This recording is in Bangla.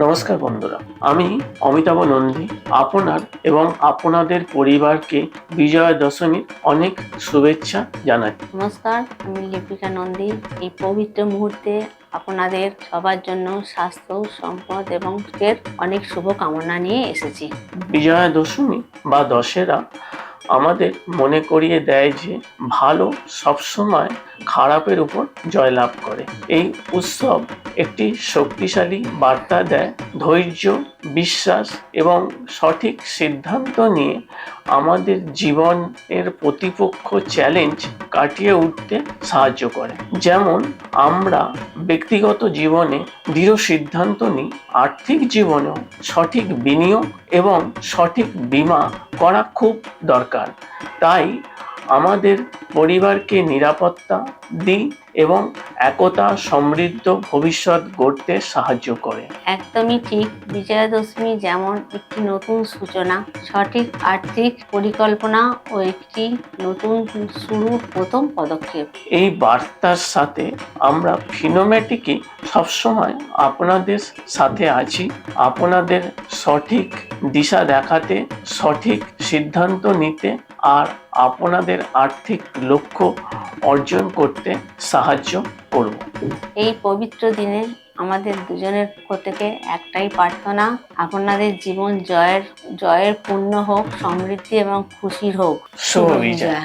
নমস্কার বন্ধুরা, আমি অমিতাভ নন্দী আপনার এবং আপনাদের পরিবারকে বিজয়া দশমীর অনেক শুভেচ্ছা জানাই। নমস্কার, আমি লিপিকা নন্দী। এই পবিত্র মুহূর্তে আপনাদের সবার জন্য স্বাস্থ্য, সম্পদ এবং সুখের অনেক শুভকামনা নিয়ে এসেছি। বিজয়া দশমী বা দশেরা আমাদের মনে করিয়ে দেয় যে ভালো সবসময় খারাপের উপর জয়লাভ করে। এই উৎসব একটি শক্তিশালী বার্তা দেয় ধৈর্য, বিশ্বাস এবং সঠিক সিদ্ধান্ত নিয়ে আমাদের জীবনের প্রতিপক্ষ চ্যালেঞ্জ কাটিয়ে উঠতে সাহায্য করে। যেমন আমরা ব্যক্তিগত জীবনে দৃঢ় সিদ্ধান্ত নিই, আর্থিক জীবনেও সঠিক বিনিয়োগ এবং সঠিক বীমা করা খুব দরকার। তাই আমাদের পরিবারকে নিরাপত্তা দিই এবং একতা সমৃদ্ধ ভবিষ্যৎ গড়তে সাহায্য করে। একদমই ঠিক। বিজয়া দশমী যেমন একটি নতুন সূচনা, সঠিক আর্থিক পরিকল্পনা ও একটি নতুন শুরুর প্রথম পদক্ষেপ। এই বার্তার সাথে আমরা ফিনোমেটিকই সবসময় আপনাদের সাথে আছি, আপনাদের সঠিক দিশা দেখাতে, সঠিক সিদ্ধান্ত নিতে আর আপনাদের আর্থিক লক্ষ্য অর্জন করতে সাহায্য করব। এই পবিত্র দিনে আমাদের দুজনের পক্ষ থেকে একটাই প্রার্থনা, আপনাদের জীবন জয়ের পূর্ণ হোক, সমৃদ্ধি এবং খুশির হোক। শুভ বিজয়া।